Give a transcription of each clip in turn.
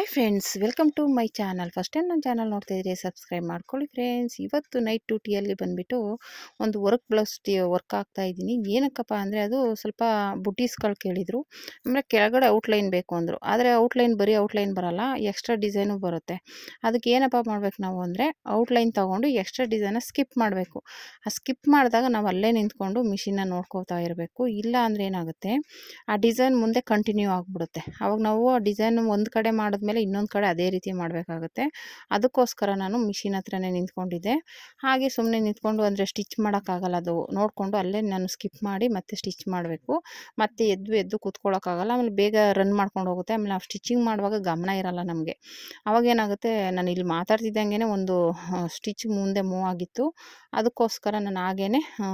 Hi friends, welcome to my channel. First time ನನ್ನ channel ನೋಡ್ತಾ ಇದ್ರಿ, ಸಬ್ಸ್ಕ್ರೈಬ್ ಮಾಡ್ಕೊಳ್ಳಿ ಫ್ರೆಂಡ್ಸ್. ಇವತ್ತು ನೈಟ್ ಡ್ಯೂಟಿಯಲ್ಲಿ ಬಂದುಬಿಟ್ಟು ಒಂದು ಬ್ಲೌಸ್ ವರ್ಕ್ ಆಗ್ತಾ ಇದ್ದೀನಿ. ಏನಕ್ಕಪ್ಪ ಅಂದರೆ ಅದು ಸ್ವಲ್ಪ ಬುಟೀಸ್ಗಳು ಕೇಳಿದರು. ಆಮೇಲೆ ಕೆಳಗಡೆ ಔಟ್ಲೈನ್ ಬೇಕು ಅಂದರು. ಆದರೆ ಬರೀ ಔಟ್ಲೈನ್ ಬರೋಲ್ಲ, ಎಕ್ಸ್ಟ್ರಾ ಡಿಸೈನು ಬರುತ್ತೆ. ಅದಕ್ಕೆ ಏನಪ್ಪ ಮಾಡ್ಬೇಕು ನಾವು ಅಂದರೆ ಔಟ್ಲೈನ್ ತೊಗೊಂಡು ಎಕ್ಸ್ಟ್ರಾ ಡಿಸೈನ ಸ್ಕಿಪ್ ಮಾಡಬೇಕು. ಆ ಸ್ಕಿಪ್ ಮಾಡಿದಾಗ ನಾವು ಅಲ್ಲೇ ನಿಂತ್ಕೊಂಡು ಮಿಷಿನ್ನ ನೋಡ್ಕೋತಾ ಇರಬೇಕು. ಇಲ್ಲ ಅಂದರೆ ಏನಾಗುತ್ತೆ, ಆ ಡಿಸೈನ್ ಮುಂದೆ ಕಂಟಿನ್ಯೂ ಆಗಿಬಿಡುತ್ತೆ. ಆವಾಗ ನಾವು ಆ ಡಿಸೈನ್ ಒಂದು ಕಡೆ ಮಾಡಿದ್ಮೇಲೆ ಇನ್ನೊಂದು ಕಡೆ ಅದೇ ರೀತಿ ಮಾಡಬೇಕಾಗುತ್ತೆ. ಅದಕ್ಕೋಸ್ಕರ ನಾನು ಮಿಷಿನ್ ಹತ್ರನೇ ನಿಂತ್ಕೊಂಡಿದ್ದೆ. ಹಾಗೆ ಸುಮ್ಮನೆ ನಿಂತ್ಕೊಂಡು ಅಂದರೆ ಸ್ಟಿಚ್ ಮಾಡೋಕ್ಕಾಗಲ್ಲ, ಅದು ನೋಡಿಕೊಂಡು ಅಲ್ಲೇ ನಾನು ಸ್ಕಿಪ್ ಮಾಡಿ ಮತ್ತೆ ಸ್ಟಿಚ್ ಮಾಡಬೇಕು. ಮತ್ತೆ ಎದ್ದು ಕೂತ್ಕೊಳ್ಳೋಕ್ಕಾಗಲ್ಲ. ಆಮೇಲೆ ಬೇಗ ರನ್ ಮಾಡ್ಕೊಂಡು ಹೋಗುತ್ತೆ. ಆಮೇಲೆ ನಾವು ಸ್ಟಿಚಿಂಗ್ ಮಾಡುವಾಗ ಗಮನ ಇರಲ್ಲ ನಮಗೆ. ಅವಾಗೇನಾಗುತ್ತೆ, ನಾನು ಇಲ್ಲಿ ಮಾತಾಡ್ತಿದ್ದಂಗೆ ಒಂದು ಸ್ಟಿಚ್ ಮುಂದೆ ಮೂವ್ ಆಗಿತ್ತು. ಅದಕ್ಕೋಸ್ಕರ ನಾನು ಹಾಗೇ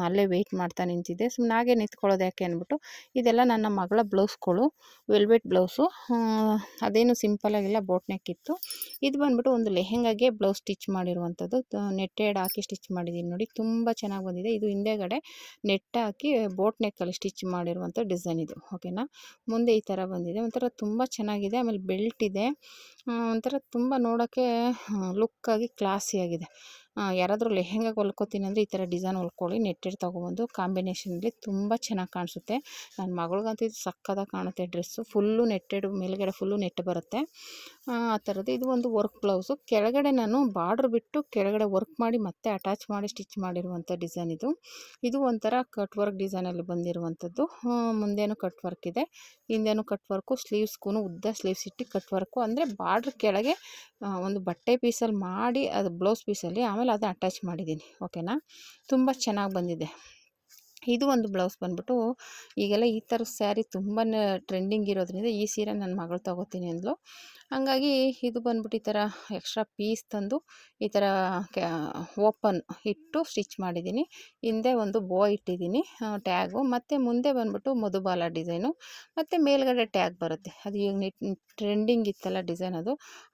ಅಲ್ಲೇ ವೆಯ್ಟ್ ಮಾಡ್ತಾ ನಿಂತಿದ್ದೆ. ಸುಮ್ಮನೆ ಹಾಗೆ ನಿಂತ್ಕೊಳ್ಳೋದು ಯಾಕೆ ಅಂದ್ಬಿಟ್ಟು, ಇದೆಲ್ಲ ನನ್ನ ಮಗಳ ಬ್ಲೌಸ್ಗಳು, ವೆಲ್ವೆಟ್ ಬ್ಲೌಸು. ಅದೇನು ಸಿಂಪಲಾಗಿಲ್ಲ, ಬೋಟ್ ನೆಕ್ ಇತ್ತು. ಇದು ಬಂದ್ಬಿಟ್ಟು ಒಂದು ಲೆಹೆಂಗಾಗೆ ಬ್ಲೌಸ್ ಸ್ಟಿಚ್ ಮಾಡಿರುವಂಥದ್ದು. ನೆಟ್ಟೆಡ್ ಹಾಕಿ ಸ್ಟಿಚ್ ಮಾಡಿದ್ದೀನಿ ನೋಡಿ, ತುಂಬ ಚೆನ್ನಾಗಿ ಬಂದಿದೆ. ಇದು ಹಿಂದೆಗಡೆ ನೆಟ್ ಹಾಕಿ ಬೋಟ್ ನೆಕ್ಕಲ್ಲಿ ಸ್ಟಿಚ್ ಮಾಡಿರುವಂಥ ಡಿಸೈನ್ ಇದು, ಓಕೆನಾ. ಮುಂದೆ ಈ ಥರ ಬಂದಿದೆ, ಒಂಥರ ತುಂಬ ಚೆನ್ನಾಗಿದೆ. ಆಮೇಲೆ ಬೆಲ್ಟ್ ಇದೆ, ಒಂಥರ ತುಂಬ ನೋಡೋಕ್ಕೆ ಲುಕ್ಕಾಗಿ ಕ್ಲಾಸಿಯಾಗಿದೆ. ಯಾರಾದರೂ ಲೆಹೆಂಗಾಗೆ ಹೊಲ್ಕೋತೀನಿ ಅಂದರೆ ಈ ಥರ ಡಿಸೈನ್ ಹೊಲ್ಕೊಳ್ಳಿ. ನೆಟ್ಟೆಡ್ ತೊಗೊಬಂದು ಕಾಂಬಿನೇಷನಲ್ಲಿ ತುಂಬ ಚೆನ್ನಾಗಿ ಕಾಣಿಸುತ್ತೆ. ನನ್ನ ಮಗಳಿಗಂತೂ ಇದು ಸಕ್ಕತ್ತಾಗಿ ಕಾಣುತ್ತೆ. ಡ್ರೆಸ್ಸು ಫುಲ್ಲು ನೆಟ್ಟೆಡು, ಮೇಲ್ಗಡೆ ಫುಲ್ಲು ನೆಟ್ ಬರುತ್ತೆ ಆ ಥರದ್ದು. ಇದು ಒಂದು ವರ್ಕ್ ಬ್ಲೌಸು. ಕೆಳಗಡೆ ನಾನು ಬಾರ್ಡ್ರ್ ಬಿಟ್ಟು ಕೆಳಗಡೆ ವರ್ಕ್ ಮಾಡಿ ಮತ್ತೆ ಅಟ್ಯಾಚ್ ಮಾಡಿ ಸ್ಟಿಚ್ ಮಾಡಿರುವಂಥ ಡಿಸೈನ್ ಇದು. ಇದು ಒಂಥರ ಕಟ್ ವರ್ಕ್ ಡಿಸೈನಲ್ಲಿ ಬಂದಿರುವಂಥದ್ದು. ಮುಂದೇನು ಕಟ್ ವರ್ಕ್ ಇದೆ, ಹಿಂದೇನು ಕಟ್ ವರ್ಕು. ಸ್ಲೀವ್ಸ್ಗೂ ಉದ್ದ ಸ್ಲೀವ್ಸ್ ಇಟ್ಟು ಕಟ್ ವರ್ಕು, ಅಂದರೆ ಬಾರ್ಡ್ರ್ ಕೆಳಗೆ ಒಂದು ಬಟ್ಟೆ ಪೀಸಲ್ಲಿ ಮಾಡಿ ಅದು ಬ್ಲೌಸ್ ಪೀಸಲ್ಲಿ ಆಮೇಲೆ ಅದನ್ನ ಅಟ್ಯಾಚ್ ಮಾಡಿದ್ದೀನಿ, ಓಕೆನಾ. ತುಂಬ ಚೆನ್ನಾಗಿ ಬಂದಿದೆ. ಇದು ಒಂದು ಬ್ಲೌಸ್ ಬಂದ್ಬಿಟ್ಟು, ಈಗೆಲ್ಲ ಈ ಥರ ಸ್ಯಾರಿ ತುಂಬಾ ಟ್ರೆಂಡಿಂಗ್ ಇರೋದ್ರಿಂದ ಈ ಸೀರೆ ನನ್ನ ಮಗಳು ತೊಗೋತೀನಿ ಅಂದ್ಲು. ಹಂಗಾಗಿ ಇದು ಬಂದ್ಬಿಟ್ಟು ಈ ಥರ ಎಕ್ಸ್ಟ್ರಾ ಪೀಸ್ ತಂದು ಈ ಥರ ಓಪನ್ ಇಟ್ಟು ಸ್ಟಿಚ್ ಮಾಡಿದ್ದೀನಿ. ಹಿಂದೆ ಒಂದು ಬೋ ಇಟ್ಟಿದ್ದೀನಿ, ಟ್ಯಾಗು, ಮತ್ತು ಮುಂದೆ ಬಂದ್ಬಿಟ್ಟು ಮಧುಬಾಲ ಡಿಸೈನು, ಮತ್ತು ಮೇಲ್ಗಡೆ ಟ್ಯಾಗ್ ಬರುತ್ತೆ. ಅದು ಈಗ ಟ್ರೆಂಡಿಂಗ್ ಇತ್ತಲ್ಲ ಡಿಸೈನ್,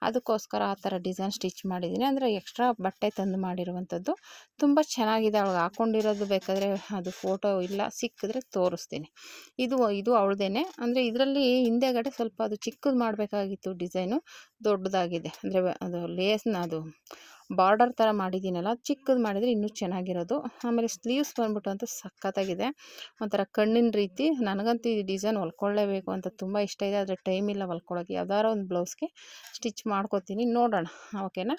ಅದಕ್ಕೋಸ್ಕರ ಆ ಥರ ಡಿಸೈನ್ ಸ್ಟಿಚ್ ಮಾಡಿದ್ದೀನಿ. ಅಂದರೆ ಎಕ್ಸ್ಟ್ರಾ ಬಟ್ಟೆ ತಂದು ಮಾಡಿರುವಂಥದ್ದು. ತುಂಬ ಚೆನ್ನಾಗಿದೆ. ಅವಳಿಗೆ ಹಾಕ್ಕೊಂಡಿರೋದು ಬೇಕಾದರೆ ಅದು ಫೋಟೋ ಇಲ್ಲ ಸಿಕ್ಕಿದ್ರೆ ತೋರಿಸ್ತೀನಿ. ಇದು ಅವಳದೇನೆ. ಅಂದರೆ ಇದರಲ್ಲಿ ಹಿಂದೆಗಡೆ ಸ್ವಲ್ಪ ಅದು ಚಿಕ್ಕದು ಮಾಡಬೇಕಾಗಿತ್ತು, ಡಿಸೈನು ದೊಡ್ಡದಾಗಿದೆ. ಅಂದರೆ ಅದು ಲೇಸ್ನ ಅದು ಬಾರ್ಡರ್ ಥರ ಮಾಡಿದ್ದೀನಲ್ಲ, ಚಿಕ್ಕದು ಮಾಡಿದರೆ ಇನ್ನೂ ಚೆನ್ನಾಗಿರೋದು. ಆಮೇಲೆ ಸ್ಲೀವ್ಸ್ ಬಂದ್ಬಿಟ್ಟು ಅಂತೂ ಸಖತ್ತಾಗಿದೆ, ಒಂಥರ ಕಣ್ಣಿನ ರೀತಿ. ನನಗಂತೂ ಈ ಡಿಸೈನ್ ಹೊಲ್ಕೊಳ್ಳೇಬೇಕು ಅಂತ ತುಂಬ ಇಷ್ಟ ಇದೆ, ಆದರೆ ಟೈಮ್ ಇಲ್ಲ ಹೊಲ್ಕೊಳ್ಳೋಕ್ಕೆ. ಯಾವ್ದಾದ್ರು ಒಂದು ಬ್ಲೌಸ್ಗೆ ಸ್ಟಿಚ್ ಮಾಡ್ಕೋತೀನಿ, ನೋಡೋಣ, ಓಕೆನಾ.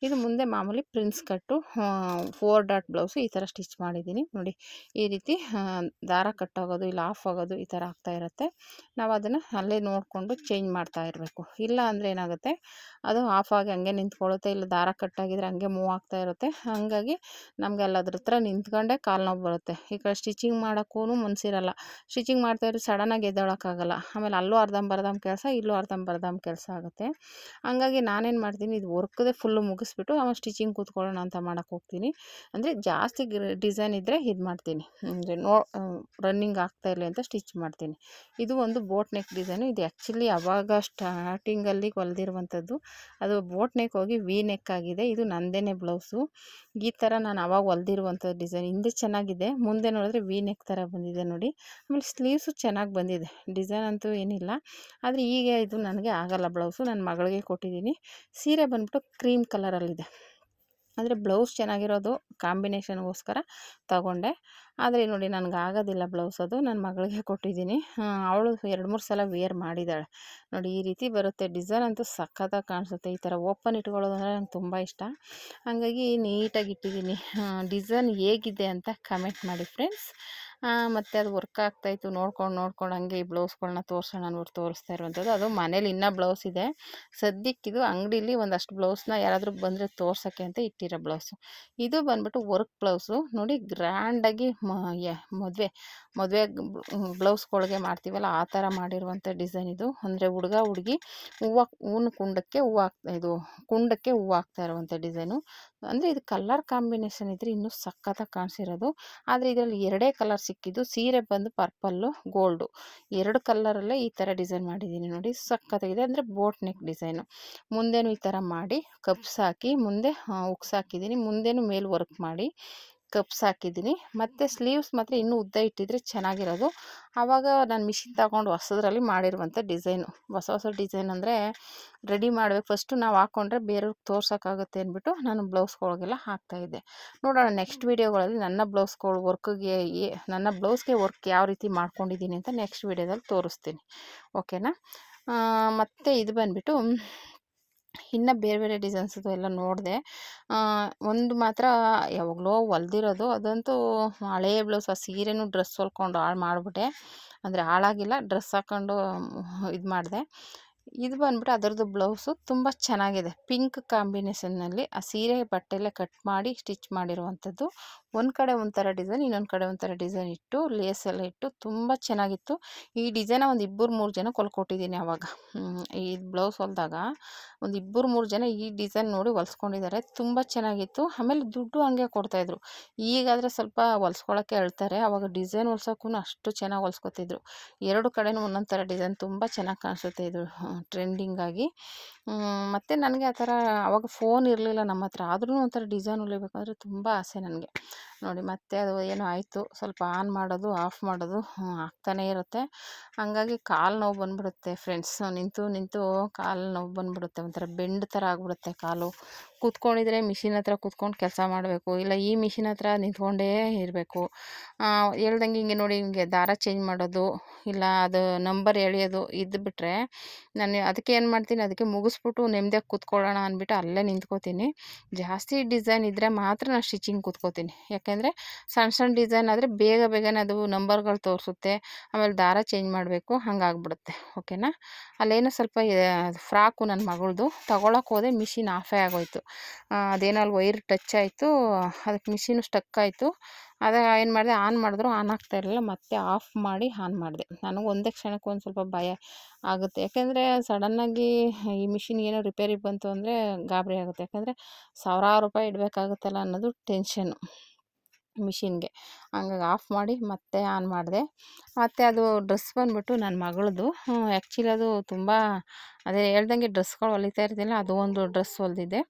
ಇದು ಮುಂದೆ ಮಾಮೂಲಿ ಪ್ರಿನ್ಸ್ ಕಟ್ಟು 4 ಡಾಟ್ ಬ್ಲೌಸು ಈ ಥರ ಸ್ಟಿಚ್ ಮಾಡಿದ್ದೀನಿ ನೋಡಿ. ಈ ರೀತಿ ದಾರ ಕಟ್ಟಾಗೋದು ಇಲ್ಲ ಆಫ್ ಆಗೋದು ಈ ಥರ ಆಗ್ತಾ ಇರುತ್ತೆ. ನಾವು ಅದನ್ನು ಅಲ್ಲೇ ನೋಡಿಕೊಂಡು ಚೇಂಜ್ ಮಾಡ್ತಾ ಇರಬೇಕು. ಇಲ್ಲ ಅಂದರೆ ಏನಾಗುತ್ತೆ, ಅದು ಆಫ್ ಆಗಿ ಹಂಗೆ ನಿಂತ್ಕೊಳ್ಳುತ್ತೆ, ಇಲ್ಲ ದಾರ ಕಟ್ಟಾಗಿದ್ರೆ ಹಂಗೆ ಮೂವ್ ಆಗ್ತಾ ಇರುತ್ತೆ. ಹಾಗಾಗಿ ನಮಗೆ ಅಲ್ಲದ್ರ ಹತ್ರ ನಿಂತ್ಕೊಂಡೆ ಕಾಲು ನೋವು ಬರುತ್ತೆ. ಈ ಕಡೆ ಸ್ಟಿಚಿಂಗ್ ಮಾಡೋಕ್ಕೂ ಮನಸ್ಸಿರಲ್ಲ. ಸ್ಟಿಚಿಂಗ್ ಮಾಡ್ತಾಯಿದ್ರೆ ಸಡನ್ನಾಗಿ ಎದ್ದೇಳೋಕ್ಕಾಗಲ್ಲ. ಆಮೇಲೆ ಅಲ್ಲೂ ಅರ್ಧಂಬರ್ಧ ಕೆಲಸ, ಇಲ್ಲೂ ಅರ್ಧಂಬರ್ಧ ಕೆಲಸ ಆಗುತ್ತೆ. ಹಂಗಾಗಿ ನಾನೇನು ಮಾಡ್ತೀನಿ, ಇದು ವರ್ಕ್ದೇ ಫುಲ್ಲು ಮುಗಿಸ್ಬಿಟ್ಟು ಆಮೇಲೆ ಸ್ಟಿಚಿಂಗ್ ಕೂತ್ಕೊಳ್ಳೋಣ ಅಂತ ಮಾಡೋಕ್ಕೆ ಹೋಗ್ತೀನಿ. ಅಂದರೆ ಜಾಸ್ತಿ ಡಿಸೈನ್ ಇದ್ದರೆ ಇದು ಮಾಡ್ತೀನಿ, ಅಂದರೆ ರನ್ನಿಂಗ್ ಆಗ್ತಾಯಿರಲಿ ಅಂತ ಸ್ಟಿಚ್ ಮಾಡ್ತೀನಿ. ಇದು ಒಂದು ಬೋಟ್ ನೆಕ್ ಡಿಸೈನು. ಇದು ಆ್ಯಕ್ಚುಲಿ ಆವಾಗ ಸ್ಟಾರ್ಟಿಂಗಲ್ಲಿ ಹೊಲ್ದಿರುವಂಥದ್ದು. ಅದು ಬೋಟ್ ನೆಕ್ ಹೋಗಿ ವಿ ನೆಕ್ ಆಗಿದೆ. ಇದು ನಂದೇನೆ ಬ್ಲೌಸು. ಈ ಥರ ನಾನು ಆವಾಗ ಹೊಲ್ದಿರುವಂಥ ಡಿಸೈನ್. ಹಿಂದೆ ಚೆನ್ನಾಗಿದೆ, ಮುಂದೆ ನೋಡಿದ್ರೆ ವಿ ನೆಕ್ ಥರ ಬಂದಿದೆ ನೋಡಿ. ಆಮೇಲೆ ಸ್ಲೀವ್ಸು ಚೆನ್ನಾಗಿ ಬಂದಿದೆ. ಡಿಸೈನ್ ಅಂತೂ ಏನಿಲ್ಲ, ಆದರೆ ಈಗ ಇದು ನನಗೆ ಆಗಲ್ಲ ಬ್ಲೌಸು. ನನ್ನ ಮಗಳಿಗೆ ಕೊಟ್ಟಿದ್ದೀನಿ. ಸೀರೆ ಬಂದ್ಬಿಟ್ಟು ಕ್ರೀಮ್ ಕಲರಲ್ಲಿದೆ. ಅಂದರೆ ಬ್ಲೌಸ್ ಚೆನ್ನಾಗಿರೋದು ಕಾಂಬಿನೇಷನ್ಗೋಸ್ಕರ ತಗೊಂಡೆ. ಆದರೆ ನೋಡಿ ನನಗೆ ಆಗೋದಿಲ್ಲ ಬ್ಲೌಸ್, ಅದು ನನ್ನ ಮಗಳಿಗೆ ಕೊಟ್ಟಿದ್ದೀನಿ. ಅವಳು 2-3 ಸಲ ವೇರ್ ಮಾಡಿದ್ದಾಳೆ ನೋಡಿ. ಈ ರೀತಿ ಬರುತ್ತೆ. ಡಿಸೈನ್ ಅಂತೂ ಸಖತ್ತಾಗಿ ಕಾಣಿಸುತ್ತೆ. ಈ ಥರ ಓಪನ್ ಇಟ್ಕೊಳ್ಳೋದು ಅಂದರೆ ನಂಗೆ ತುಂಬ ಇಷ್ಟ. ಹಾಗಾಗಿ ನೀಟಾಗಿ ಇಟ್ಟಿದ್ದೀನಿ. ಡಿಸೈನ್ ಹೇಗಿದೆ ಅಂತ ಕಮೆಂಟ್ ಮಾಡಿ ಫ್ರೆಂಡ್ಸ್. ಮತ್ತು ಅದು ವರ್ಕ್ ಆಗ್ತಾಯಿತ್ತು, ನೋಡ್ಕೊಂಡು ಹಂಗೆ ಈ ಬ್ಲೌಸ್ಗಳನ್ನ ತೋರಿಸೋಣ ಅಂದ್ಬಿಟ್ಟು ತೋರಿಸ್ತಾ ಇರುವಂಥದ್ದು. ಅದು ಮನೇಲಿ ಇನ್ನೂ ಬ್ಲೌಸ್ ಇದೆ. ಸದ್ಯಕ್ಕಿದು ಅಂಗಡೀಲಿ ಒಂದಷ್ಟು ಬ್ಲೌಸ್ನ ಯಾರಾದರೂ ಬಂದರೆ ತೋರ್ಸೋಕ್ಕೆ ಅಂತ ಇಟ್ಟಿರೋ ಬ್ಲೌಸು. ಇದು ಬಂದ್ಬಿಟ್ಟು ವರ್ಕ್ ಬ್ಲೌಸು ನೋಡಿ. ಗ್ರ್ಯಾಂಡಾಗಿ ಮದುವೆ ಬ್ಲೌಸ್ಗಳಿಗೆ ಮಾಡ್ತೀವಲ್ಲ ಆ ಥರ ಮಾಡಿರುವಂಥ ಡಿಸೈನ್ ಇದು. ಅಂದರೆ ಹುಡುಗ ಹುಡುಗಿ ಹೂವಿನ ಕುಂಡಕ್ಕೆ ಹೂವು ಹಾಕ್ತಾ ಇರುವಂಥ ಡಿಸೈನು. ಅಂದರೆ ಇದು ಕಲರ್ ಕಾಂಬಿನೇಷನ್ ಇದ್ದರೆ ಇನ್ನೂ ಸಖತ್ತಾಗಿ ಕಾಣಿಸಿರೋದು. ಆದರೆ ಇದರಲ್ಲಿ 2 ಕಲರ್ ಸಿಕ್ಕಿದ್ದು. ಸೀರೆ ಬಂದು ಪರ್ಪಲ್ಲು ಗೋಲ್ಡು, 2 ಕಲರಲ್ಲೇ ಈ ಥರ ಡಿಸೈನ್ ಮಾಡಿದ್ದೀನಿ ನೋಡಿ. ಸಖತ್ತಾಗಿದೆ. ಅಂದರೆ ಬೋಟ್ ನೆಕ್ ಡಿಸೈನು. ಮುಂದೆನೂ ಈ ಥರ ಮಾಡಿ ಕಪ್ಸ್ ಹಾಕಿ ಮುಂದೆ ಉಕ್ಸ್ ಹಾಕಿದ್ದೀನಿ. ಮುಂದೆನೂ ಮೇಲೆ ವರ್ಕ್ ಮಾಡಿ ಕಪ್ಸ್ ಹಾಕಿದ್ದೀನಿ. ಮತ್ತು ಸ್ಲೀವ್ಸ್ ಮಾತ್ರ ಇನ್ನೂ ಉದ್ದ ಇಟ್ಟಿದ್ರೆ ಚೆನ್ನಾಗಿರೋದು. ಆವಾಗ ನಾನು ಮಿಷಿನ್ ತಗೊಂಡು ಹೊಸದ್ರಲ್ಲಿ ಮಾಡಿರುವಂಥ ಡಿಸೈನು. ಹೊಸ ಹೊಸ ಡಿಸೈನ್ ಅಂದರೆ ರೆಡಿ ಮಾಡಬೇಕು, ಫಸ್ಟು ನಾವು ಹಾಕ್ಕೊಂಡ್ರೆ ಬೇರೆಯವ್ರಿಗೆ ತೋರ್ಸೋಕ್ಕಾಗುತ್ತೆ ಅಂದ್ಬಿಟ್ಟು ನಾನು ಬ್ಲೌಸ್ಗಳಿಗೆಲ್ಲ ಹಾಕ್ತಾಯಿದ್ದೆ. ನೋಡೋಣ ನೆಕ್ಸ್ಟ್ ವೀಡಿಯೋಗಳಲ್ಲಿ ನನ್ನ ಬ್ಲೌಸ್ಗಳು ವರ್ಕ್ಗೆ ನನ್ನ ಬ್ಲೌಸ್ಗೆ ವರ್ಕ್ ಯಾವ ರೀತಿ ಮಾಡ್ಕೊಂಡಿದ್ದೀನಿ ಅಂತ ನೆಕ್ಸ್ಟ್ ವೀಡಿಯೋದಲ್ಲಿ ತೋರಿಸ್ತೀನಿ. ಓಕೆನಾ. ಮತ್ತು ಇದು ಬಂದುಬಿಟ್ಟು ಇನ್ನು ಬೇರೆ ಬೇರೆ ಡಿಸೈನ್ಸದು ಎಲ್ಲ ನೋಡಿದೆ. ಒಂದು ಮಾತ್ರ ಯಾವಾಗಲೋ ಹೊಲ್ದಿರೋದು, ಅದಂತೂ ಹಳೆಯ ಬ್ಲೌಸ್. ಆ ಸೀರೆನೂ ಡ್ರೆಸ್ ಹೊಲ್ಕೊಂಡು ಹಾಳು ಮಾಡಿಬಿಟ್ಟೆ. ಅಂದರೆ ಹಾಳಾಗಿಲ್ಲ, ಡ್ರೆಸ್ ಹಾಕ್ಕೊಂಡು ಇದು ಮಾಡಿದೆ. ಇದು ಬಂದ್ಬಿಟ್ಟು ಅದರದ್ದು ಬ್ಲೌಸು ತುಂಬ ಚೆನ್ನಾಗಿದೆ. ಪಿಂಕ್ ಕಾಂಬಿನೇಷನ್ನಲ್ಲಿ ಆ ಸೀರೆ ಬಟ್ಟೆಲ್ಲೇ ಕಟ್ ಮಾಡಿ ಸ್ಟಿಚ್ ಮಾಡಿರುವಂಥದ್ದು. ಒಂದು ಕಡೆ ಒಂಥರ ಡಿಸೈನ್, ಇನ್ನೊಂದು ಕಡೆ ಒಂಥರ ಡಿಸೈನ್ ಇಟ್ಟು ಲೇಸೆಲ್ಲ ಇಟ್ಟು ತುಂಬ ಚೆನ್ನಾಗಿತ್ತು. ಈ ಡಿಸೈನ ಒಂದು 2-3 ಜನಕ್ಕೆ ಹೊಲ್ಕೊಟ್ಟಿದ್ದೀನಿ ಆವಾಗ. ಈ ಬ್ಲೌಸ್ ಹೊಲಿದಾಗ ಒಂದು 2-3 ಜನ ಈ ಡಿಸೈನ್ ನೋಡಿ ಹೊಲ್ಸ್ಕೊಂಡಿದ್ದಾರೆ. ತುಂಬ ಚೆನ್ನಾಗಿತ್ತು. ಆಮೇಲೆ ದುಡ್ಡು ಹಂಗೆ ಕೊಡ್ತಾಯಿದ್ರು. ಈಗಾದರೆ ಸ್ವಲ್ಪ ಹೊಲ್ಸ್ಕೊಳಕ್ಕೆ ಹೇಳ್ತಾರೆ. ಆವಾಗ ಡಿಸೈನ್ ಹೊಲ್ಸೋಕ್ಕೂ ಅಷ್ಟು ಚೆನ್ನಾಗಿ ಹೊಲ್ಸ್ಕೊತಿದ್ರು. 2 ಕಡೆನೂ ಒಂದೊಂದು ಥರ ಡಿಸೈನ್ ತುಂಬ ಚೆನ್ನಾಗಿ ಕಾಣಿಸುತ್ತೆ ಇದು ಟ್ರೆಂಡಿಂಗಾಗಿ. ಮತ್ತು ನನಗೆ ಆ ಥರ ಆವಾಗ ಫೋನ್ ಇರಲಿಲ್ಲ ನಮ್ಮ ಹತ್ರ. ಆದ್ರೂ ಒಂಥರ ಡಿಸೈನ್ ಹೊಲಿಬೇಕಂದ್ರೆ ತುಂಬ ಆಸೆ ನನಗೆ. ನೋಡಿ ಮತ್ತೆ ಅದು ಏನೋ ಆಯಿತು, ಸ್ವಲ್ಪ ಆನ್ ಮಾಡೋದು ಆಫ್ ಮಾಡೋದು ಆಗ್ತಾನೇ ಇರುತ್ತೆ. ಹಾಗಾಗಿ ಕಾಲು ನೋವು ಬಂದುಬಿಡುತ್ತೆ ಫ್ರೆಂಡ್ಸ್. ನಿಂತು ನಿಂತು ಕಾಲು ನೋವು ಬಂದುಬಿಡುತ್ತೆ. ಒಂಥರ ಬೆಂಡ್ ಥರ ಆಗಿಬಿಡುತ್ತೆ ಕಾಲು. ಕೂತ್ಕೊಂಡಿದ್ರೆ ಮಿಷಿನ್ ಹತ್ರ ಕೂತ್ಕೊಂಡು ಕೆಲಸ ಮಾಡಬೇಕು, ಇಲ್ಲ ಈ ಮಿಷಿನ್ ಹತ್ರ ನಿಂತ್ಕೊಂಡೇ ಇರಬೇಕು. ಹೇಳ್ದಂಗೆ ಹಿಂಗೆ ನೋಡಿ, ಹಿಂಗೆ ದಾರ ಚೇಂಜ್ ಮಾಡೋದು, ಇಲ್ಲ ಅದು ನಂಬರ್ ಎಳೆಯೋದು ಇದು ಬಿಟ್ಟರೆ ನಾನು ಅದಕ್ಕೆ ಏನು ಮಾಡ್ತೀನಿ, ಅದಕ್ಕೆ ಮುಗಿಸ್ಬಿಟ್ಟು ನೆಮ್ಮದಿಯಾಗಿ ಕೂತ್ಕೊಳ್ಳೋಣ ಅಂದ್ಬಿಟ್ಟು ಅಲ್ಲೇ ನಿಂತ್ಕೋತೀನಿ. ಜಾಸ್ತಿ ಡಿಸೈನ್ ಇದ್ದರೆ ಮಾತ್ರ ನಾನು ಸ್ಟಿಚಿಂಗ್ ಕೂತ್ಕೋತೀನಿ. ಯಾಕೆಂದರೆ ಸಣ್ಣ ಸಣ್ಣ ಡಿಸೈನ್ ಆದರೆ ಬೇಗ ಬೇಗನೆ ಅದು ನಂಬರ್ಗಳು ತೋರಿಸುತ್ತೆ. ಆಮೇಲೆ ದಾರ ಚೇಂಜ್ ಮಾಡಬೇಕು, ಹಂಗಾಗ್ಬಿಡುತ್ತೆ. ಓಕೆನಾ. ಅಲ್ಲೇನೋ ಸ್ವಲ್ಪ ಫ್ರಾಕು ನನ್ನ ಮಗಳದು ತಗೊಳಕ್ಕೆ ಹೋದೆ, ಮಿಷಿನ್ ಆಫೇ ಆಗೋಯ್ತು. ಅದೇನೋ ಅಲ್ಲಿ ವೈರ್ ಟಚ್ ಆಯಿತು, ಅದಕ್ಕೆ ಮಿಷಿನು ಸ್ಟಕ್ ಆಯಿತು. ಅದ ಏನು ಮಾಡಿದೆ, ಆನ್ ಮಾಡಿದ್ರು ಆನ್ ಆಗ್ತಾ ಇರಲಿಲ್ಲ. ಮತ್ತೆ ಆಫ್ ಮಾಡಿ ಆನ್ ಮಾಡಿದೆ. ನನಗೆ ಒಂದೇ ಕ್ಷಣಕ್ಕೆ ಒಂದು ಸ್ವಲ್ಪ ಭಯ ಆಗುತ್ತೆ. ಯಾಕೆಂದರೆ ಸಡನ್ನಾಗಿ ಈ ಮಿಷಿನ್ ಏನೋ ರಿಪೇರಿ ಬಂತು ಅಂದರೆ ಗಾಬರಿ ಆಗುತ್ತೆ. ಯಾಕೆಂದರೆ ಸಾವಿರಾರು ರೂಪಾಯಿ ಇಡಬೇಕಾಗುತ್ತಲ್ಲ ಅನ್ನೋದು ಟೆನ್ಷನ್ನು ಮಿಷಿನ್ಗೆ. ಹಂಗಾಗಿ ಆಫ್ ಮಾಡಿ ಮತ್ತೆ ಆನ್ ಮಾಡಿದೆ. ಮತ್ತು ಅದು ಡ್ರೆಸ್ ಬಂದುಬಿಟ್ಟು ನನ್ನ ಮಗಳದು. ಆ್ಯಕ್ಚುಲಿ ಅದು ತುಂಬ ಅದೇ ಹೇಳ್ದಂಗೆ ಡ್ರೆಸ್ಗಳು ಹೊಲಿತಾ ಇರ್ತಿಲ್ಲ, ಅದು ಒಂದು ಡ್ರೆಸ್ ಹೊಲಿದಿದ್ದೆ.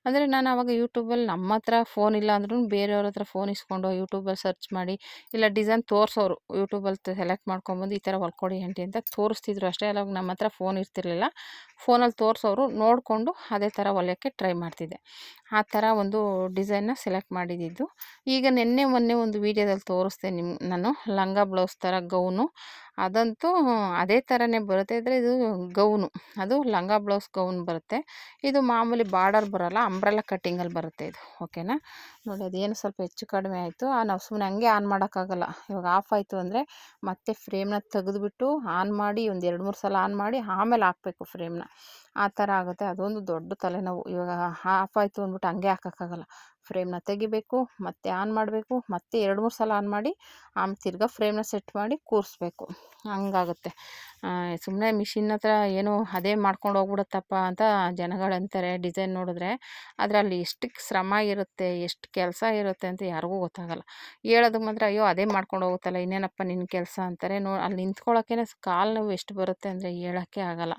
ಅಂದರೆ ನಾನು ಆವಾಗ ಯೂಟ್ಯೂಬಲ್ಲಿ ನಮ್ಮ ಹತ್ರ ಫೋನ್ ಇಲ್ಲ ಅಂದ್ರೂ ಬೇರೆಯವ್ರ ಹತ್ರ ಫೋನ್ ಇಸ್ಕೊಂಡು ಯೂಟ್ಯೂಬಲ್ಲಿ ಸರ್ಚ್ ಮಾಡಿ, ಇಲ್ಲ ಡಿಸೈನ್ ತೋರಿಸೋರು ಯೂಟ್ಯೂಬಲ್ಲಿ ಸೆಲೆಕ್ಟ್ ಮಾಡ್ಕೊಂಬಂದು ಈ ಥರ ಹೊಲ್ಕೊಡಿ ಆಂಟಿ ಅಂತ ತೋರಿಸ್ತಿದ್ರು ಅಷ್ಟೇ. ಅವಾಗ ನಮ್ಮ ಹತ್ರ ಫೋನ್ ಇರ್ತಿರ್ಲಿಲ್ಲ. ಫೋನಲ್ಲಿ ತೋರಿಸೋರು ನೋಡಿಕೊಂಡು ಅದೇ ಥರ ಹೊಲಿಯೋಕ್ಕೆ ಟ್ರೈ ಮಾಡ್ತಿದ್ದೆ. ಆ ಥರ ಒಂದು ಡಿಸೈನ್ನ ಸೆಲೆಕ್ಟ್ ಮಾಡಿದ್ದು. ಈಗ ಮೊನ್ನೆ ಒಂದು ವೀಡಿಯೋದಲ್ಲಿ ತೋರಿಸ್ದೆ ನಾನು ಲಂಗ ಬ್ಲೌಸ್ ಥರ ಗೌನು. ಅದಂತೂ ಅದೇ ಥರನೇ ಬರುತ್ತೆ. ಆದರೆ ಇದು ಗೌನು, ಅದು ಲಂಗ ಬ್ಲೌಸ್ ಗೌನ್ ಬರುತ್ತೆ. ಇದು ಮಾಮೂಲಿ ಬಾರ್ಡರ್ ಬರೋಲ್ಲ, ಅಂಬ್ರೆಲ್ಲ ಕಟ್ಟಿಂಗಲ್ಲಿ ಬರುತ್ತೆ ಇದು. ಓಕೆನಾ. ನೋಡಿ ಅದೇನು ಸ್ವಲ್ಪ ಹೆಚ್ಚು ಕಡಿಮೆ ಆಯಿತು. ನಾವು ಸುಮ್ಮನೆ ಹಂಗೆ ಆನ್ ಮಾಡೋಕ್ಕಾಗಲ್ಲ. ಇವಾಗ ಆಫ್ ಆಯಿತು ಅಂದರೆ ಮತ್ತೆ ಫ್ರೇಮ್ನ ತೆಗೆದುಬಿಟ್ಟು ಆನ್ ಮಾಡಿ ಒಂದು 2-3 ಸಲ ಆನ್ ಮಾಡಿ ಆಮೇಲೆ ಹಾಕಬೇಕು ಫ್ರೇಮ್ನ. ಆ ಥರ ಆಗುತ್ತೆ. ಅದೊಂದು ದೊಡ್ಡ ತಲೆನೋವು. ಇವಾಗ ಆಫ್ ಆಯಿತು ಅಂದ್ಬಿಟ್ಟು ಹಂಗೆ ಹಾಕೋಕ್ಕಾಗಲ್ಲ. ಫ್ರೇಮ್ನ ತೆಗಿಬೇಕು, ಮತ್ತೆ ಆನ್ ಮಾಡಬೇಕು, ಮತ್ತೆ 2-3 ಸಲ ಆನ್ ಮಾಡಿ ಆಮೇಲೆ ತಿರ್ಗಾ ಫ್ರೇಮ್ನ ಸೆಟ್ ಮಾಡಿ ಕೂರಿಸ್ಬೇಕು. ಹಂಗಾಗುತ್ತೆ. ಸುಮ್ಮನೆ ಮಿಷಿನ್ ಹತ್ರ ಏನೋ ಅದೇ ಮಾಡ್ಕೊಂಡು ಹೋಗ್ಬಿಡುತ್ತಪ್ಪ ಅಂತ ಜನಗಳಂತಾರೆ ಡಿಸೈನ್ ನೋಡಿದ್ರೆ. ಆದರೆ ಅಲ್ಲಿ ಎಷ್ಟು ಶ್ರಮ ಇರುತ್ತೆ, ಎಷ್ಟು ಕೆಲಸ ಇರುತ್ತೆ ಅಂತ ಯಾರಿಗೂ ಗೊತ್ತಾಗಲ್ಲ. ಹೇಳೋದಕ್ಕೆ ಮಾತ್ರ ಅಯ್ಯೋ ಅದೇ ಮಾಡ್ಕೊಂಡು ಹೋಗುತ್ತಲ್ಲ ಇನ್ನೇನಪ್ಪ ನಿನ್ನ ಕೆಲಸ ಅಂತಾರೆ. ಅಲ್ಲಿ ನಿಂತ್ಕೊಳ್ಳೋಕ್ಕೇ ಕಾಲು ನೋವು ಎಷ್ಟು ಬರುತ್ತೆ ಅಂದರೆ ಹೇಳೋಕ್ಕೆ ಆಗಲ್ಲ.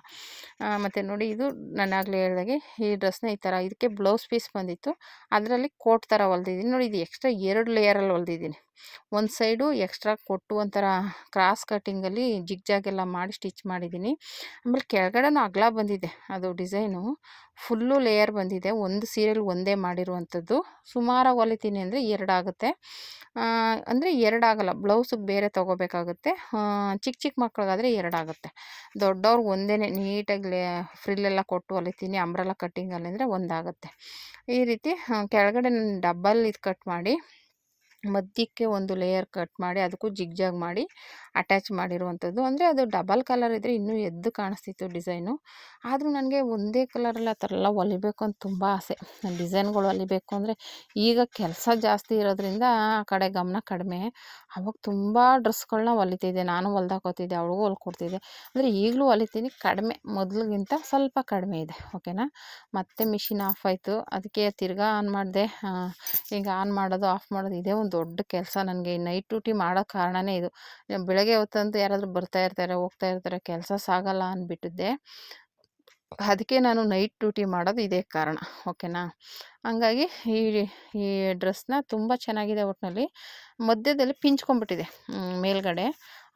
ಮತ್ತು ನೋಡಿ ಇದು ನಾನು ಆಗಲೇ ಹೇಳ್ದಾಗೆ ಈ ಡ್ರೆಸ್ನ ಈ ಥರ ಇದಕ್ಕೆ ಬ್ಲೌಸ್ ಪೀಸ್ ಬಂದಿತ್ತು. ಅದರಲ್ಲಿ ಕೋಟ್ ಥರ ಹೊಲ್ದಿದ್ದೀನಿ. ನೋಡಿ ಇದು ಎಕ್ಸ್ಟ್ರಾ 2 ಲೇಯರಲ್ಲಿ ಹೊಲ್ದಿದ್ದೀನಿ. ಒಂದು ಸೈಡು ಎಕ್ಸ್ಟ್ರಾ ಕೊಟ್ಟು ಒಂಥರ ಕ್ರಾಸ್ ಕಟ್ಟಿಂಗಲ್ಲಿ ಜಿಗ್ಜಾಗೆಲ್ಲ ಮಾಡಿ ಸ್ಟಿಚ್ ಮಾಡಿದ್ದೀನಿ. ಆಮೇಲೆ ಕೆಳಗಡೆನೂ ಅಗಲ ಬಂದಿದೆ. ಅದು ಡಿಸೈನು ಫುಲ್ಲು ಲೇಯರ್ ಬಂದಿದೆ. ಒಂದು ಸೀರೆಯಲ್ಲಿ ಒಂದೇ ಮಾಡಿರುವಂಥದ್ದು. ಸುಮಾರಾಗಿ ಹೊಲಿತೀನಿ ಅಂದರೆ 2 ಆಗುತ್ತೆ. ಅಂದರೆ 2 ಆಗಲ್ಲ, ಬ್ಲೌಸಿಗೆ ಬೇರೆ ತೊಗೋಬೇಕಾಗುತ್ತೆ. ಚಿಕ್ಕ ಚಿಕ್ಕ ಮಕ್ಳಿಗಾದರೆ 2 ಆಗುತ್ತೆ. ದೊಡ್ಡವ್ರಿಗೆ ಒಂದೇ ನೀಟಾಗಿ ಫ್ರಿಲ್ಲೆಲ್ಲ ಕೊಟ್ಟು ಹೊಲಿತೀನಿ. ಅಂಬ್ರೆಲ್ಲ ಕಟ್ಟಿಂಗಲ್ಲಿ ಅಂದರೆ 1 ಆಗುತ್ತೆ. ಈ ರೀತಿ ಕೆಳಗಡೆ ನಾನು ಡಬಲ್ ಇದು ಕಟ್ ಮಾಡಿ ಮಧ್ಯಕ್ಕೆ ಒಂದು ಲೇಯರ್ ಕಟ್ ಮಾಡಿ ಅದಕ್ಕೂ ಜಿಗ್ಜಾಗ್ ಮಾಡಿ ಅಟ್ಯಾಚ್ ಮಾಡಿರುವಂಥದ್ದು. ಅಂದರೆ ಅದು ಡಬಲ್ ಕಲರ್ ಇದ್ದರೆ ಇನ್ನೂ ಎದ್ದು ಕಾಣಿಸ್ತಿತ್ತು ಡಿಸೈನು. ಆದರೂ ನನಗೆ ಒಂದೇ ಕಲರಲ್ಲಿ ಆ ಥರ ಎಲ್ಲ ಹೊಲಿಬೇಕು ಅಂತ ತುಂಬ ಆಸೆ. ಡಿಸೈನ್ಗಳು ಹೊಲಿಬೇಕು ಅಂದರೆ ಈಗ ಕೆಲಸ ಜಾಸ್ತಿ ಇರೋದ್ರಿಂದ ಆ ಕಡೆ ಗಮನ ಕಡಿಮೆ. ಆವಾಗ ತುಂಬ ಡ್ರೆಸ್ಗಳನ್ನ ಹೊಲಿತಿದ್ದೆ, ನಾನು ಹೊಲ್ದಾಕೋತಿದ್ದೆ, ಅವಳಿಗೂ ಹೊಲ್ಕೊಡ್ತಿದ್ದೆ. ಅಂದರೆ ಈಗಲೂ ಹೊಲಿತೀನಿ, ಕಡಿಮೆ, ಮೊದಲಿಗಿಂತ ಸ್ವಲ್ಪ ಕಡಿಮೆ ಇದೆ. ಓಕೆನಾ. ಮತ್ತೆ ಮಿಷಿನ್ ಆಫ್ ಆಯಿತು. ಅದಕ್ಕೆ ತಿರ್ಗಾ ಆನ್ ಮಾಡಿದೆ. ಈಗ ಆನ್ ಮಾಡೋದು ಆಫ್ ಮಾಡೋದು ಇದೇ ಒಂದು ದೊಡ್ಡ ಕೆಲಸ ನನಗೆ. ನೈಟ್ ಡ್ಯೂಟಿ ಮಾಡೋ ಕಾರಣವೇ ಇದು. ಬೆಳಗ್ಗೆ ಹೊತ್ತಂತೂ ಯಾರಾದರೂ ಬರ್ತಾ ಇರ್ತಾರೆ, ಹೋಗ್ತಾ ಇರ್ತಾರೆ, ಕೆಲಸ ಸಾಗಲ್ಲ ಅಂದ್ಬಿಟ್ಟಿದ್ದೆ. ಅದಕ್ಕೆ ನಾನು ನೈಟ್ ಡ್ಯೂಟಿ ಮಾಡೋದು ಇದೇ ಕಾರಣ. ಓಕೆನಾ. ಹಂಗಾಗಿ ಈ ಈ ಡ್ರೆಸ್‌ನ ತುಂಬ ಚೆನ್ನಾಗಿದೆ ಒಟ್ಟಿನಲ್ಲಿ. ಮಧ್ಯದಲ್ಲಿ ಪಿಂಚ್ಕೊಂಡ್ಬಿಟ್ಟಿದೆ ಮೇಲ್ಗಡೆ.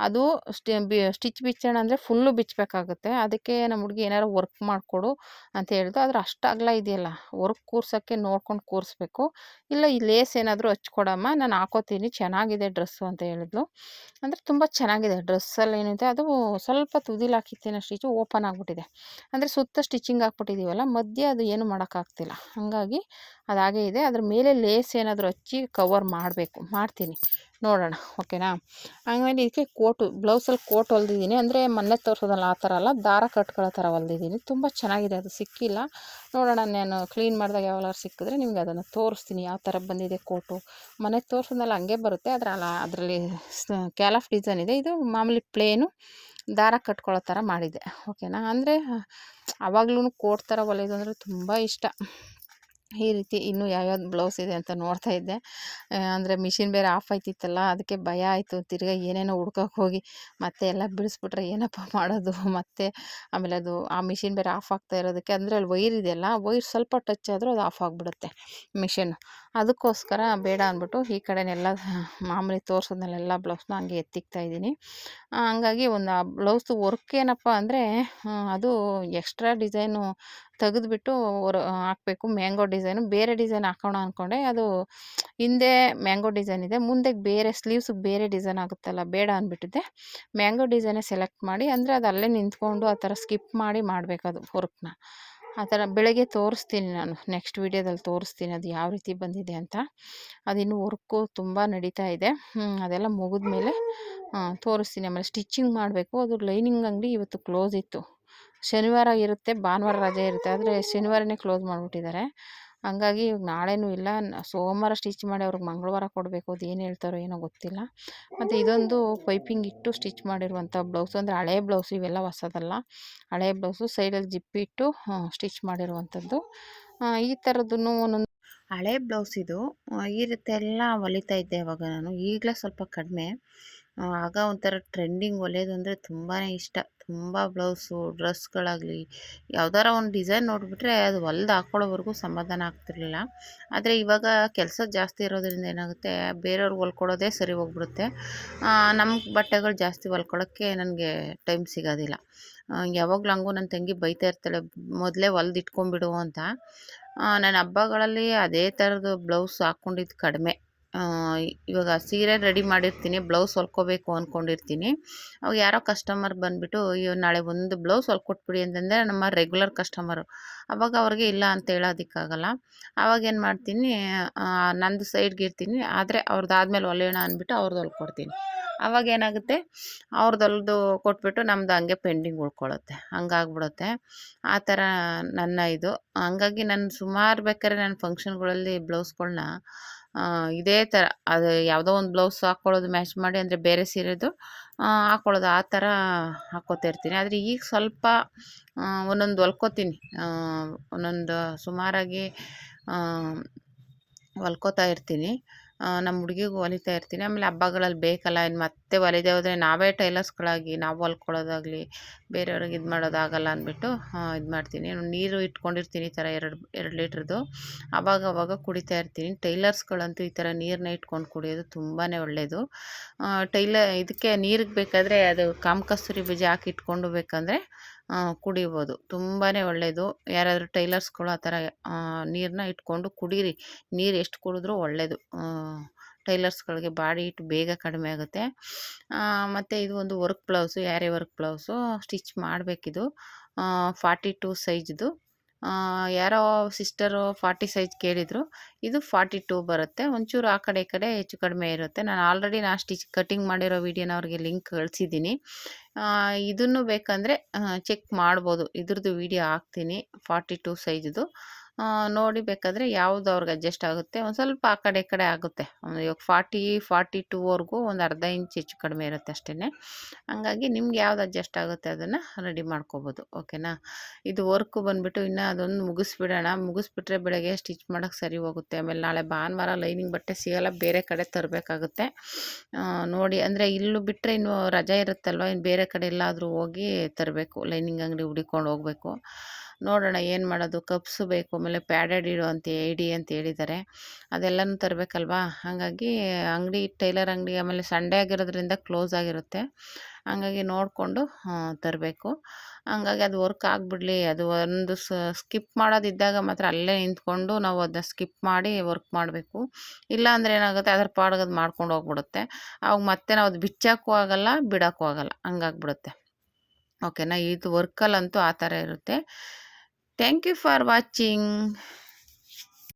ಅದು ಸ್ಟಿಚ್ ಬಿಚ್ಚೋಣ ಅಂದರೆ ಫುಲ್ಲು ಬಿಚ್ಚಬೇಕಾಗುತ್ತೆ. ಅದಕ್ಕೆ ನಮ್ಮ ಹುಡುಗಿ ಏನಾರು ವರ್ಕ್ ಮಾಡಿಕೊಡು ಅಂತ ಹೇಳಿದ್ಲು. ಆದ್ರೆ ಅಷ್ಟು ಅಗಲ ಇದೆಯಲ್ಲ, ವರ್ಕ್ ಕೂರ್ಸೋಕ್ಕೆ ನೋಡ್ಕೊಂಡು ಕೂರಿಸ್ಬೇಕು. ಇಲ್ಲ ಈ ಲೇಸ್ ಏನಾದರೂ ಹಚ್ಕೊಡಮ್ಮ, ನಾನು ಹಾಕೋತೀನಿ, ಚೆನ್ನಾಗಿದೆ ಡ್ರೆಸ್ಸು ಅಂತ ಹೇಳಿದ್ಲು. ಅಂದರೆ ತುಂಬ ಚೆನ್ನಾಗಿದೆ ಡ್ರೆಸ್ಸಲ್ಲಿ ಏನಿದೆ ಅದು ಸ್ವಲ್ಪ ತುದಿಲಿ ಹಾಕಿತ್ತೇನೋ ಸ್ಟಿಚ್ಚು ಓಪನ್ ಆಗಿಬಿಟ್ಟಿದೆ. ಅಂದರೆ ಸುತ್ತ ಸ್ಟಿಚಿಂಗ್ ಹಾಕ್ಬಿಟ್ಟಿದ್ದೀವಲ್ಲ, ಮಧ್ಯೆ ಅದು ಏನು ಮಾಡೋಕ್ಕಾಗ್ತಿಲ್ಲ. ಹಾಗಾಗಿ ಅದು ಹಾಗೇ ಇದೆ. ಅದ್ರ ಮೇಲೆ ಲೇಸ್ ಏನಾದರೂ ಹಚ್ಚಿ ಕವರ್ ಮಾಡಬೇಕು, ಮಾಡ್ತೀನಿ, ನೋಡೋಣ. ಓಕೆನಾ. ಆಮೇಲೆ ಇದಕ್ಕೆ ಬ್ಲೌಸಲ್ಲಿ ಕೋಟ್ ಹೊಲ್ದಿದ್ದೀನಿ. ಅಂದರೆ ಮೊನ್ನೆ ತೋರಿಸೋದಲ್ಲ ಆ ಥರ ಅಲ್ಲ, ದಾರ ಕಟ್ಕೊಳ್ಳೋ ಥರ ಹೊಲ್ದಿದ್ದೀನಿ. ತುಂಬ ಚೆನ್ನಾಗಿದೆ, ಅದು ಸಿಕ್ಕಿಲ್ಲ. ನೋಡೋಣ, ನಾನು ಕ್ಲೀನ್ ಮಾಡಿದಾಗ ಯಾವಾಗಾದ್ರು ಸಿಕ್ಕಿದ್ರೆ ನಿಮ್ಗೆ ಅದನ್ನು ತೋರಿಸ್ತೀನಿ, ಯಾವ ಥರ ಬಂದಿದೆ ಕೋಟು. ಮೊನ್ನೆ ತೋರಿಸೋದಲ್ಲ ಹಂಗೆ ಬರುತ್ತೆ, ಅದರಲ್ಲಿ ಕ್ಯಾಲಫ್ ಡಿಸೈನ್ ಇದೆ. ಇದು ಮಾಮೂಲಿ ಪ್ಲೇನು ದಾರ ಕಟ್ಕೊಳ್ಳೋ ಥರ ಮಾಡಿದ್ದೆ. ಓಕೆನಾ. ಅಂದರೆ ಆವಾಗ್ಲೂ ಕೋಟ್ ಥರ ಹೊಲಿಯೋದು ಅಂದರೆ ತುಂಬ ಇಷ್ಟ. ಈ ರೀತಿ ಇನ್ನೂ ಯಾವ್ಯಾವ್ದು ಬ್ಲೌಸ್ ಇದೆ ಅಂತ ನೋಡ್ತಾ ಇದ್ದೆ. ಅಂದರೆ ಮಿಷಿನ್ ಬೇರೆ ಆಫ್ ಆಯ್ತಿತ್ತಲ್ಲ, ಅದಕ್ಕೆ ಭಯ ಆಯಿತು. ತಿರ್ಗಾ ಏನೇನೋ ಹುಡ್ಕಕ್ಕೆ ಹೋಗಿ ಮತ್ತೆ ಎಲ್ಲ ಬಿಡಿಸ್ಬಿಟ್ರೆ ಏನಪ್ಪ ಮಾಡೋದು. ಮತ್ತು ಆಮೇಲೆ ಅದು ಆ ಮಿಷಿನ್ ಬೇರೆ ಆಫ್ ಆಗ್ತಾ ಇರೋದಕ್ಕೆ, ಅಂದರೆ ಅಲ್ಲಿ ವೈರ್ ಇದೆಯಲ್ಲ, ವೈರ್ ಸ್ವಲ್ಪ ಟಚ್ ಆದರೂ ಅದು ಆಫ್ ಆಗಿಬಿಡುತ್ತೆ ಮಿಷಿನ್ನು. ಅದಕ್ಕೋಸ್ಕರ ಬೇಡ ಅಂದ್ಬಿಟ್ಟು ಈ ಕಡೆನೆಲ್ಲ ಮಾಮೂಲಿ ತೋರಿಸೋದ್ನಲ್ಲೆಲ್ಲ ಬ್ಲೌಸ್ನ ಹಂಗೆ ಎತ್ತಿಕ್ತಾ ಇದ್ದೀನಿ. ಹಂಗಾಗಿ ಒಂದು ಆ ಬ್ಲೌಸ್ದು ವರ್ಕ್ ಏನಪ್ಪ ಅಂದರೆ, ಅದು ಎಕ್ಸ್ಟ್ರಾ ಡಿಸೈನು ತೆಗೆದುಬಿಟ್ಟು ಹಾಕಬೇಕು. ಮ್ಯಾಂಗೋ ಡಿಸೈನು ಬೇರೆ ಡಿಸೈನ್ ಹಾಕೋಣ ಅಂದ್ಕೊಂಡೆ. ಅದು ಹಿಂದೆ ಮ್ಯಾಂಗೋ ಡಿಸೈನ್ ಇದೆ, ಮುಂದೆ ಬೇರೆ ಸ್ಲೀವ್ಸಿಗೆ ಬೇರೆ ಡಿಸೈನ್ ಆಗುತ್ತಲ್ಲ, ಬೇಡ ಅಂದ್ಬಿಟ್ಟಿದ್ದೆ. ಮ್ಯಾಂಗೋ ಡಿಸೈನೇ ಸೆಲೆಕ್ಟ್ ಮಾಡಿ, ಅಂದರೆ ಅದು ಅಲ್ಲೇ ನಿಂತ್ಕೊಂಡು ಆ ಥರ ಸ್ಕಿಪ್ ಮಾಡಿ ಮಾಡಬೇಕದು ವರ್ಕ್ನ. ಆ ಥರ ಬೆಳಗ್ಗೆ ತೋರಿಸ್ತೀನಿ, ನಾನು ನೆಕ್ಸ್ಟ್ ವೀಡಿಯೋದಲ್ಲಿ ತೋರಿಸ್ತೀನಿ ಅದು ಯಾವ ರೀತಿ ಬಂದಿದೆ ಅಂತ. ಅದಿನ್ನೂ ವರ್ಕು ತುಂಬ ನಡೀತಾ ಇದೆ. ಅದೆಲ್ಲ ಮುಗಿದ್ಮೇಲೆ ತೋರಿಸ್ತೀನಿ. ಆಮೇಲೆ ಸ್ಟಿಚ್ಚಿಂಗ್ ಮಾಡಬೇಕು. ಅದು ಲೈನಿಂಗ್ ಅಂಗಡಿ ಇವತ್ತು ಕ್ಲೋಸ್ ಇತ್ತು. ಶನಿವಾರ ಇರುತ್ತೆ, ಭಾನುವಾರ ರಜೆ ಇರುತ್ತೆ. ಆದರೆ ಶನಿವಾರನೇ ಕ್ಲೋಸ್ ಮಾಡಿಬಿಟ್ಟಿದ್ದಾರೆ. ಹಂಗಾಗಿ ಇವಾಗ ನಾಳೆನೂ ಇಲ್ಲ. ಸೋಮವಾರ ಸ್ಟಿಚ್ ಮಾಡಿ ಅವ್ರಿಗೆ ಮಂಗಳವಾರ ಕೊಡಬೇಕು. ಅದು ಏನು ಹೇಳ್ತಾರೋ ಏನೋ ಗೊತ್ತಿಲ್ಲ. ಮತ್ತು ಇದೊಂದು ಪೈಪಿಂಗ್ ಇಟ್ಟು ಸ್ಟಿಚ್ ಮಾಡಿರುವಂಥ ಬ್ಲೌಸು, ಅಂದರೆ ಹಳೆ ಬ್ಲೌಸು, ಇವೆಲ್ಲ ಹೊಸದಲ್ಲ, ಹಳೆ ಬ್ಲೌಸು. ಸೈಡಲ್ಲಿ ಜಿಪ್ಪಿಟ್ಟು ಸ್ಟಿಚ್ ಮಾಡಿರುವಂಥದ್ದು. ಈ ಥರದ್ದನ್ನು ಒಂದೊಂದು ಹಳೆ ಬ್ಲೌಸ್ ಇದು. ಈ ರೀತಿ ಎಲ್ಲ ಹೊಲಿತಾ ಇದ್ದೆ ಅವಾಗ ನಾನು. ಈಗಲೇ ಸ್ವಲ್ಪ ಕಡಿಮೆ. ಆಗ ಒಂಥರ ಟ್ರೆಂಡಿಂಗ್ ಹೊಲಿಯೋದು ಅಂದರೆ ತುಂಬಾ ಇಷ್ಟ. ತುಂಬ ಬ್ಲೌಸು, ಡ್ರೆಸ್ಗಳಾಗಲಿ, ಯಾವ್ದಾರ ಒಂದು ಡಿಸೈನ್ ನೋಡಿಬಿಟ್ರೆ ಅದು ಹೊಲ್ದು ಹಾಕ್ಕೊಳ್ಳೋವರೆಗೂ ಸಮಾಧಾನ ಆಗ್ತಿರ್ಲಿಲ್ಲ. ಆದರೆ ಇವಾಗ ಕೆಲಸ ಜಾಸ್ತಿ ಇರೋದ್ರಿಂದ ಏನಾಗುತ್ತೆ, ಬೇರೆಯವ್ರಿಗೆ ಹೊಲ್ಕೊಡೋದೇ ಸರಿ ಹೋಗ್ಬಿಡುತ್ತೆ. ನಮ್ಮ ಬಟ್ಟೆಗಳು ಜಾಸ್ತಿ ಹೊಲ್ಕೊಳೋಕ್ಕೆ ನನಗೆ ಟೈಮ್ ಸಿಗೋದಿಲ್ಲ. ಯಾವಾಗಲೂ ಹಂಗೂ ನನ್ನ ತಂಗಿ ಬೈತಾ ಇರ್ತಾಳೆ, ಮೊದಲೇ ಹೊಲ್ದು ಇಟ್ಕೊಂಡ್ಬಿಡು ಅಂತ. ನಾನು ಹಬ್ಬಗಳಲ್ಲಿ ಅದೇ ಥರದ್ದು ಬ್ಲೌಸ್ ಹಾಕ್ಕೊಂಡಿದ್ದು ಕಡಿಮೆ. ಇವಾಗ ಸೀರೆ ರೆಡಿ ಮಾಡಿರ್ತೀನಿ, ಬ್ಲೌಸ್ ಹೊಲ್ಕೋಬೇಕು ಅಂದ್ಕೊಂಡಿರ್ತೀನಿ. ಅವಾಗ ಯಾರೋ ಕಸ್ಟಮರ್ ಬಂದುಬಿಟ್ಟು, ಅಯ್ಯೋ ನಾಳೆ ಒಂದು ಬ್ಲೌಸ್ ಹೊಲ್ಕೊಟ್ಬಿಡಿ ಅಂತಂದರೆ, ನಮ್ಮ ರೆಗ್ಯುಲರ್ ಕಸ್ಟಮರು. ಅವಾಗ ಅವ್ರಿಗೆ ಇಲ್ಲ ಅಂತ ಹೇಳೋದಕ್ಕಾಗಲ್ಲ. ಆವಾಗೇನು ಮಾಡ್ತೀನಿ, ನಂದು ಸೈಡ್ಗೆ ಇರ್ತೀನಿ. ಆದರೆ ಅವ್ರದ್ದಾದ್ಮೇಲೆ ಹೊಲಿಯೋಣ ಅಂದ್ಬಿಟ್ಟು ಅವ್ರದ್ದು ಹೊಲ್ಕೊಡ್ತೀನಿ. ಆವಾಗೇನಾಗುತ್ತೆ, ಅವ್ರದ್ದು ಹೊಲ್ದು ಕೊಟ್ಬಿಟ್ಟು ನಮ್ಮದು ಹಂಗೆ ಪೆಂಡಿಂಗ್ ಉಳ್ಕೊಳ್ಳುತ್ತೆ. ಹಂಗಾಗ್ಬಿಡುತ್ತೆ. ಆ ಥರ ನನ್ನ ಇದು. ಹಂಗಾಗಿ ನಾನು ಸುಮಾರು ಬೇಕಾದ್ರೆ ನನ್ನ ಫಂಕ್ಷನ್ಗಳಲ್ಲಿ ಬ್ಲೌಸ್ಗಳ್ನ ಇದೇ ಥರ, ಅದು ಯಾವುದೋ ಒಂದು ಬ್ಲೌಸ್ ಹಾಕ್ಕೊಳ್ಳೋದು ಮ್ಯಾಚ್ ಮಾಡಿ, ಅಂದರೆ ಬೇರೆ ಸೀರೆದು ಹಾಕ್ಕೊಳ್ಳೋದು, ಆ ಥರ ಹಾಕ್ಕೋತಾ ಇರ್ತೀನಿ. ಆದರೆ ಈಗ ಸ್ವಲ್ಪ ಒಂದೊಂದು ಹೊಲ್ಕೋತೀನಿ. ಒಂದೊಂದು ಸುಮಾರಾಗಿ ಹೊಲ್ಕೋತಾ ಇರ್ತೀನಿ. ನಮ್ಮ ಹುಡುಗಿಗೂ ಹೊಲಿತಾ ಇರ್ತೀನಿ. ಆಮೇಲೆ ಹಬ್ಬಗಳಲ್ಲಿ ಬೇಕಲ್ಲ, ಇನ್ನು ಮತ್ತೆ ಹೊಲಿದೇ ಹೋದರೆ ನಾವೇ ಟೈಲರ್ಸ್ಗಳಾಗಿ ನಾವು ಹೊಲ್ಕೊಳ್ಳೋದಾಗಲಿ, ಬೇರೆಯವ್ರಿಗೆ ಇದು ಮಾಡೋದಾಗಲ್ಲ ಅಂದ್ಬಿಟ್ಟು ಇದು ಮಾಡ್ತೀನಿ. ನೀರು ಇಟ್ಕೊಂಡಿರ್ತೀನಿ ಈ ಥರ 2 ಲೀಟ್ರದ್ದು. ಅವಾಗ ಕುಡಿತಾ ಇರ್ತೀನಿ. ಟೈಲರ್ಸ್ಗಳಂತೂ ಈ ಥರ ನೀರನ್ನ ಇಟ್ಕೊಂಡು ಕುಡಿಯೋದು ತುಂಬಾ ಒಳ್ಳೆಯದು. ಇದಕ್ಕೆ ನೀರಿಗೆ ಬೇಕಾದರೆ ಅದು ಕಾಮಕಸ್ತೂರಿ ಬೀಜ ಹಾಕಿ ಇಟ್ಕೊಂಡು ಬೇಕಂದರೆ ಕುಡಿಬೋದು. ತುಂಬಾ ಒಳ್ಳೆಯದು. ಯಾರಾದರೂ ಟೈಲರ್ಸ್ಗಳು ಆ ಥರ ನೀರನ್ನ ಇಟ್ಕೊಂಡು ಕುಡೀರಿ. ನೀರು ಎಷ್ಟು ಕುಡಿದ್ರೂ ಒಳ್ಳೆಯದು. ಟೈಲರ್ಸ್ಗಳಿಗೆ ಬಾಡಿ ಹೀಟ್ ಬೇಗ ಕಡಿಮೆ ಆಗುತ್ತೆ. ಮತ್ತು ಇದು ಒಂದು ವರ್ಕ್ ಬ್ಲೌಸು, ಯಾರೇ ವರ್ಕ್ ಬ್ಲೌಸು ಸ್ಟಿಚ್ ಮಾಡಬೇಕಿದು. 42 ಸೈಜ್ದು. ಯಾರೋ ಸಿಸ್ಟರು 40 ಸೈಜ್ ಕೇಳಿದರು. ಇದು 42 ಬರುತ್ತೆ. ಒಂಚೂರು ಆ ಕಡೆ ಈ ಕಡೆ ಹೆಚ್ಚು ಕಡಿಮೆ ಇರುತ್ತೆ. ನಾನು ಆಲ್ರೆಡಿ ಸ್ಟಿಚ್ ಕಟಿಂಗ್ ಮಾಡಿರೋ ವೀಡಿಯೋನ ಅವ್ರಿಗೆ ಲಿಂಕ್ ಕಳಿಸಿದ್ದೀನಿ. ಇದನ್ನು ಬೇಕಂದರೆ ಚೆಕ್ ಮಾಡ್ಬೋದು. ಇದ್ರದ್ದು ವೀಡಿಯೋ ಹಾಕ್ತೀನಿ 42 ಸೈಜ್ದು. ನೋಡಿ ಬೇಕಾದರೆ ಯಾವುದು ಅವ್ರಿಗೆ ಅಡ್ಜಸ್ಟ್ ಆಗುತ್ತೆ. ಒಂದು ಸ್ವಲ್ಪ ಆ ಕಡೆ ಈ ಕಡೆ ಆಗುತ್ತೆ. ಇವಾಗ 42ವರೆಗೂ ಒಂದು ಅರ್ಧ ಇಂಚ್ ಹೆಚ್ಚು ಕಡಿಮೆ ಇರುತ್ತೆ ಅಷ್ಟೇ. ಹಂಗಾಗಿ ನಿಮ್ಗೆ ಯಾವ್ದು ಅಡ್ಜಸ್ಟ್ ಆಗುತ್ತೆ ಅದನ್ನು ರೆಡಿ ಮಾಡ್ಕೋಬೋದು. ಓಕೆನಾ. ಇದು ವರ್ಕು ಬಂದುಬಿಟ್ಟು ಇನ್ನೂ ಅದೊಂದು ಮುಗಿಸ್ಬಿಟ್ರೆ ಬೆಳಗ್ಗೆ ಸ್ಟಿಚ್ ಮಾಡೋಕ್ಕೆ ಸರಿ ಹೋಗುತ್ತೆ. ಆಮೇಲೆ ನಾಳೆ ಭಾನುವಾರ ಲೈನಿಂಗ್ ಬಟ್ಟೆ ಸಿಗೋಲ್ಲ, ಬೇರೆ ಕಡೆ ತರಬೇಕಾಗುತ್ತೆ. ನೋಡಿ, ಅಂದರೆ ಇಲ್ಲೂ ಬಿಟ್ಟರೆ ಇನ್ನು ರಜೆ ಇರುತ್ತಲ್ವ, ಇನ್ನು ಬೇರೆ ಕಡೆ ಎಲ್ಲಾದರೂ ಹೋಗಿ ತರಬೇಕು. ಲೈನಿಂಗ್ ಅಂಗಡಿ ಹುಡುಕೊಂಡು ಹೋಗಬೇಕು. ನೋಡೋಣ ಏನು ಮಾಡೋದು. ಕಪ್ಸು ಬೇಕು, ಆಮೇಲೆ ಪ್ಯಾಡೆಡ್ ಇಡಿ ಅಂತ ಹೇಳಿದ್ದಾರೆ. ಅದೆಲ್ಲನೂ ತರಬೇಕಲ್ವಾ. ಹಾಗಾಗಿ ಟೈಲರ್ ಅಂಗಡಿ ಆಮೇಲೆ ಸಂಡೇ ಆಗಿರೋದ್ರಿಂದ ಕ್ಲೋಸ್ ಆಗಿರುತ್ತೆ. ಹಂಗಾಗಿ ನೋಡಿಕೊಂಡು ತರಬೇಕು. ಹಂಗಾಗಿ ಅದು ವರ್ಕ್ ಆಗಿಬಿಡ್ಲಿ, ಅದು ಒಂದು ಸ್ಕಿಪ್ ಮಾಡೋದಿದ್ದಾಗ ಮಾತ್ರ ಅಲ್ಲೇ ನಿಂತ್ಕೊಂಡು ನಾವು ಅದನ್ನ ಸ್ಕಿಪ್ ಮಾಡಿ ವರ್ಕ್ ಮಾಡಬೇಕು. ಇಲ್ಲ ಅಂದರೆ ಏನಾಗುತ್ತೆ, ಅದ್ರ ಪಾಡಿಗೆ ಅದು ಮಾಡ್ಕೊಂಡು ಹೋಗ್ಬಿಡುತ್ತೆ. ಅವಾಗ ಮತ್ತೆ ನಾವು ಅದು ಬಿಚ್ಚಾಕೂ ಆಗಲ್ಲ, ಬಿಡೋಕ್ಕೂ ಆಗಲ್ಲ, ಹಂಗಾಗ್ಬಿಡುತ್ತೆ. ಓಕೆನಾ. ಇದು ವರ್ಕಲ್ಲಂತೂ ಆ ಥರ ಇರುತ್ತೆ. Thank you for watching.